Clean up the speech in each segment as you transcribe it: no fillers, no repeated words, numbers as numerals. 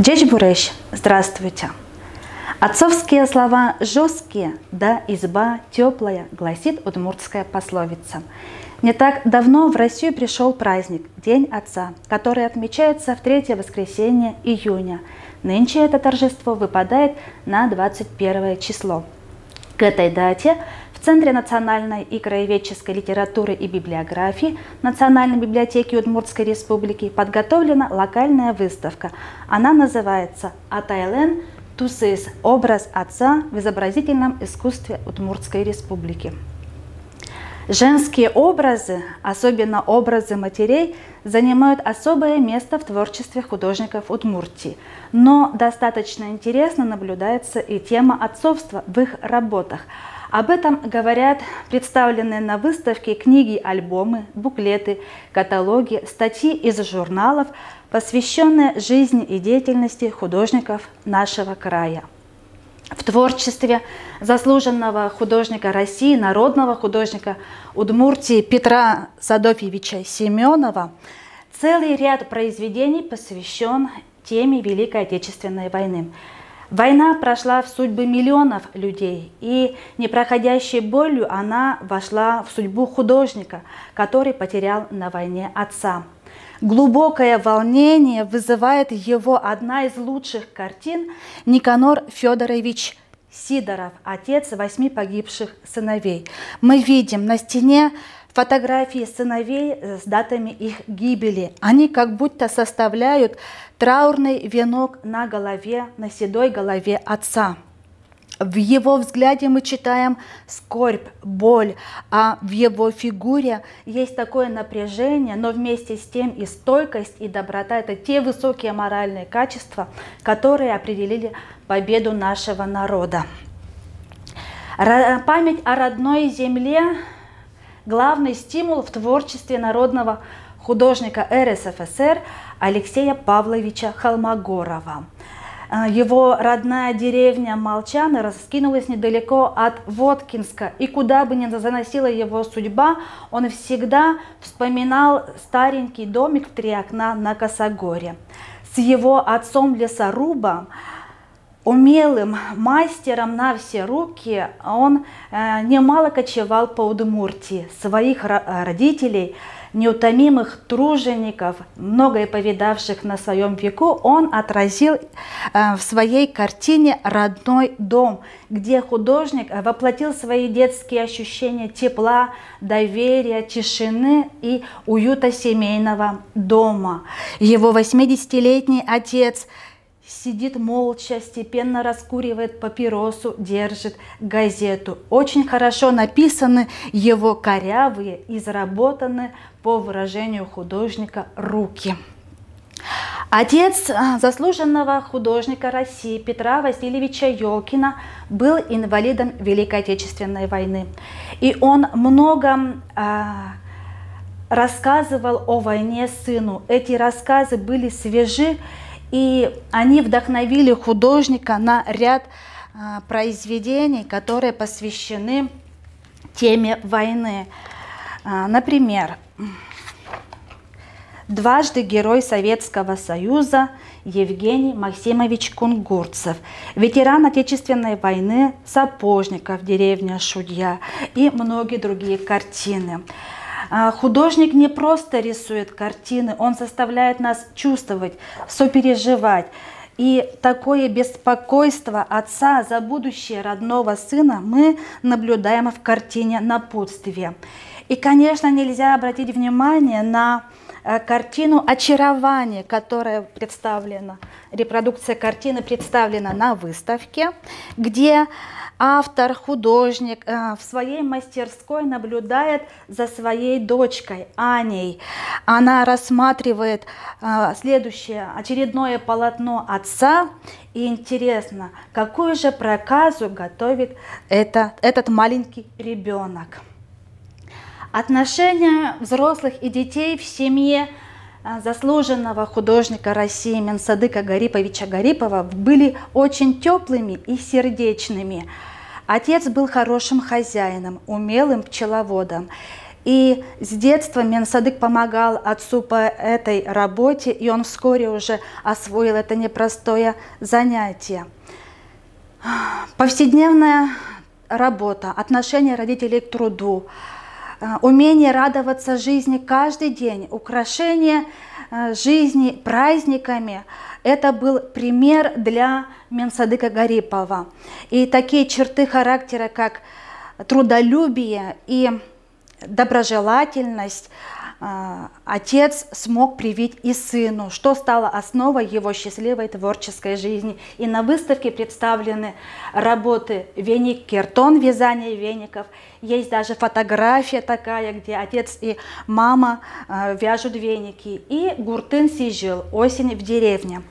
Джечь Бурещ, здравствуйте. Отцовские слова жесткие, да изба теплая, гласит удмуртская пословица. Не так давно в Россию пришел праздник День Отца, который отмечается в третье воскресенье июня. Нынче это торжество выпадает на 21 число. К этой дате в Центре национальной и краеведческой литературы и библиографии Национальной библиотеки Удмуртской республики подготовлена локальная выставка. Она называется «Атайлен Тусыс. Образ отца в изобразительном искусстве Удмуртской республики». Женские образы, особенно образы матерей, занимают особое место в творчестве художников Удмуртии. Но достаточно интересно наблюдается и тема отцовства в их работах. Об этом говорят представленные на выставке книги, альбомы, буклеты, каталоги, статьи из журналов, посвященные жизни и деятельности художников нашего края. В творчестве заслуженного художника России, народного художника Удмуртии Петра Садофьевича Семенова целый ряд произведений посвящен теме Великой Отечественной войны. Война прошла в судьбы миллионов людей, и непроходящей болью она вошла в судьбу художника, который потерял на войне отца. Глубокое волнение вызывает его одна из лучших картин Никанор Федорович Сидоров, отец 8 погибших сыновей. Мы видим на стене фотографии сыновей с датами их гибели. Они как будто составляют траурный венок на голове, на седой голове отца. В его взгляде мы читаем скорбь, боль, а в его фигуре есть такое напряжение, но вместе с тем и стойкость, и доброта. Это те высокие моральные качества, которые определили победу нашего народа. Память о родной земле – главный стимул в творчестве народного художника РСФСР Алексея Павловича Холмогорова. Его родная деревня Молчаны раскинулась недалеко от Воткинска, и куда бы ни заносила его судьба, он всегда вспоминал старенький домик в 3 окна на Косогоре. С его отцом-лесорубом, умелым мастером на все руки, он немало кочевал по Удмуртии. Своих родителей, неутомимых тружеников, многое повидавших на своем веку, он отразил в своей картине «Родной дом», где художник воплотил свои детские ощущения тепла, доверия, тишины и уюта семейного дома. Его 80-летний отец сидит молча, степенно раскуривает папиросу, держит газету. Очень хорошо написаны его корявые, изработанные, по выражению художника, руки. Отец заслуженного художника России Петра Васильевича Ёлкина был инвалидом Великой Отечественной войны. И он много рассказывал о войне сыну. Эти рассказы были свежи, и они вдохновили художника на ряд произведений, которые посвящены теме войны. Например, дважды Герой Советского Союза Евгений Максимович Кунгурцев, ветеран Отечественной войны, Сапожников, деревня Шудья и многие другие картины. Художник не просто рисует картины, он заставляет нас чувствовать, сопереживать. И такое беспокойство отца за будущее родного сына мы наблюдаем в картине «Напутствие». И, конечно, нельзя обратить внимание на картину «Очарование», которая представлена, репродукция картины представлена на выставке, где автор, художник в своей мастерской наблюдает за своей дочкой Аней. Она рассматривает следующее очередное полотно отца, и интересно, какую же проказу готовит этот маленький ребенок. Отношения взрослых и детей в семье заслуженного художника России Менсадыка Гариповича Гарипова были очень теплыми и сердечными. Отец был хорошим хозяином, умелым пчеловодом. И с детства Менсадык помогал отцу по этой работе, и он вскоре уже освоил это непростое занятие. Повседневная работа, отношение родителей к труду, умение радоваться жизни каждый день, украшение жизни праздниками – это был пример для Менсадыка Гарипова. И такие черты характера, как трудолюбие и доброжелательность, отец смог привить и сыну, что стало основой его счастливой творческой жизни. И на выставке представлены работы веник кертон, вязание веников. Есть даже фотография такая, где отец и мама вяжут веники. И Гуртын Сижил, осень в деревне.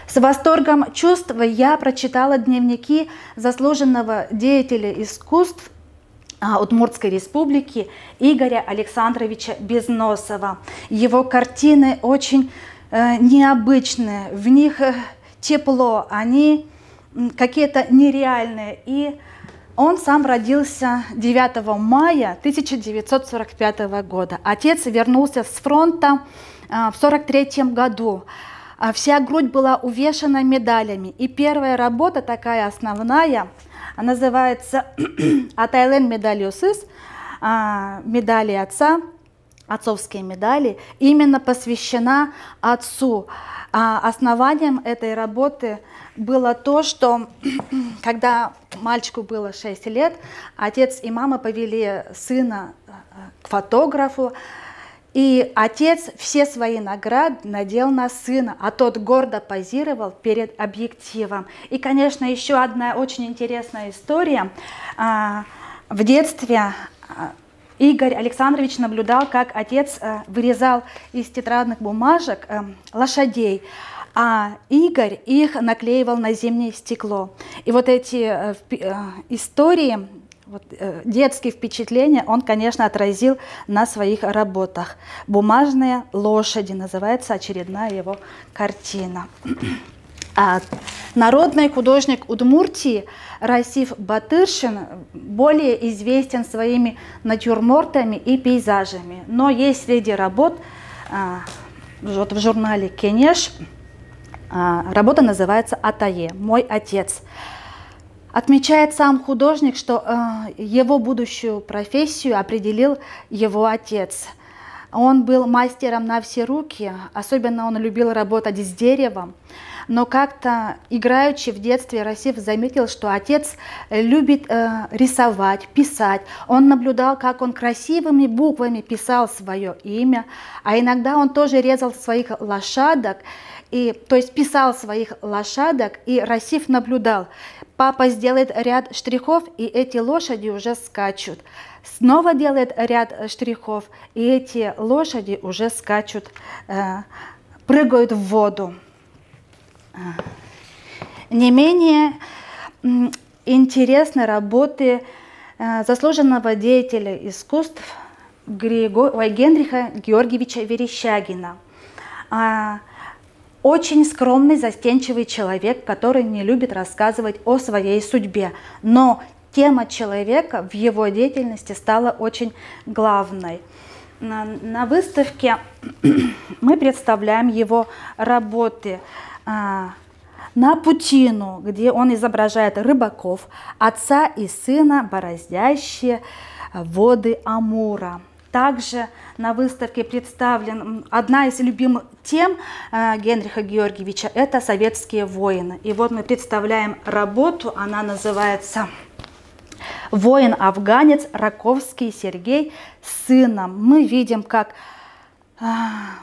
С восторгом чувств я прочитала дневники заслуженного деятеля искусств Удмуртской республики Игоря Александровича Безносова. Его картины очень необычные, в них тепло, они какие-то нереальные. И он сам родился 9 мая 1945 года. Отец вернулся с фронта в 1943 году. Вся грудь была увешана медалями. И первая работа, такая основная, называется «Атайлен медалиосыз», медали отца, отцовские медали, именно посвящена отцу. Основанием этой работы было то, что когда мальчику было 6 лет, отец и мама повели сына к фотографу, и отец все свои награды надел на сына, а тот гордо позировал перед объективом. И, конечно, еще одна очень интересная история. В детстве Игорь Александрович наблюдал, как отец вырезал из тетрадных бумажек лошадей, а Игорь их наклеивал на зимнее стекло. И вот эти истории, детские впечатления он, конечно, отразил на своих работах. «Бумажные лошади» называется очередная его картина. Народный художник Удмуртии Расиф Батыршин более известен своими натюрмортами и пейзажами. Но есть среди работ, вот в журнале «Кенеш», работа называется «Атае. Мой отец». Отмечает сам художник, что его будущую профессию определил его отец. Он был мастером на все руки, особенно он любил работать с деревом. Но как-то, играючи в детстве, Расиф заметил, что отец любит рисовать, писать. Он наблюдал, как он красивыми буквами писал свое имя, а иногда он тоже резал своих лошадок, то есть писал своих лошадок, и Расиф наблюдал. Папа сделает ряд штрихов, и эти лошади уже скачут. Снова делает ряд штрихов, и эти лошади уже скачут, прыгают в воду. Не менее интересны работы заслуженного деятеля искусств Генриха Георгиевича Верещагина. Очень скромный, застенчивый человек, который не любит рассказывать о своей судьбе. Но тема человека в его деятельности стала очень главной. На выставке мы представляем его работы на Путину, где он изображает рыбаков, отца и сына, бороздящие воды Амура. Также на выставке представлена одна из любимых тем Генриха Георгиевича – это советские воины. И вот мы представляем работу, она называется «Воин-афганец Раковский Сергей с сыном». Мы видим, как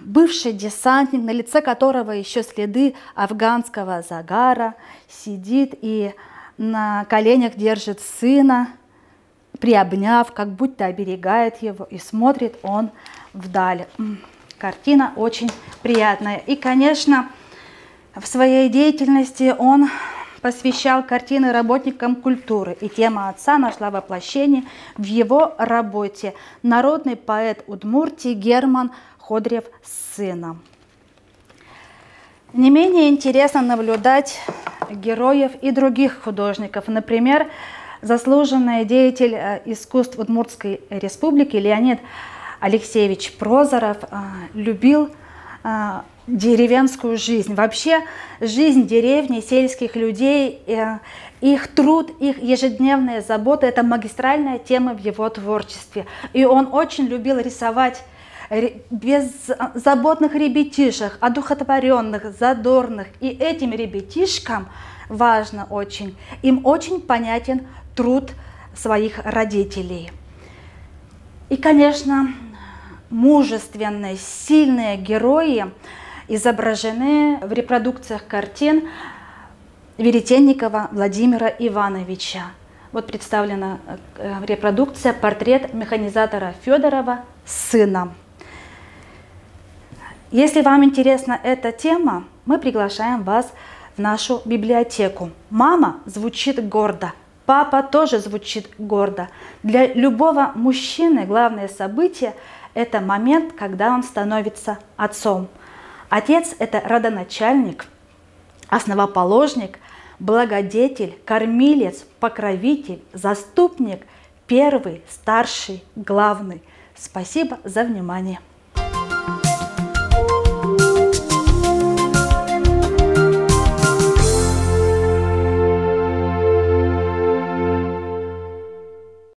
бывший десантник, на лице которого еще следы афганского загара, сидит и на коленях держит сына, приобняв, как будто оберегает его, и смотрит он вдаль. Картина очень приятная. И, конечно, в своей деятельности он посвящал картины работникам культуры, и тема отца нашла воплощение в его работе. Народный поэт Удмуртии Герман Ходрев с сыном. Не менее интересно наблюдать героев и других художников. Например, заслуженный деятель искусств Удмуртской республики Леонид Алексеевич Прозоров любил деревенскую жизнь. Вообще жизнь деревни, сельских людей, их труд, их ежедневная забота – это магистральная тема в его творчестве. И он очень любил рисовать беззаботных ребятишек, одухотворенных, задорных. И этим ребятишкам важно очень, им очень понятен труд своих родителей. И, конечно, мужественные, сильные герои изображены в репродукциях картин Веретенникова Владимира Ивановича. Вот представлена репродукция «Портрет механизатора Федорова, сына». Если вам интересна эта тема, мы приглашаем вас в нашу библиотеку. Мама звучит гордо, папа тоже звучит гордо. Для любого мужчины главное событие – это момент, когда он становится отцом. Отец – это родоначальник, основоположник, благодетель, кормилец, покровитель, заступник, первый, старший, главный. Спасибо за внимание.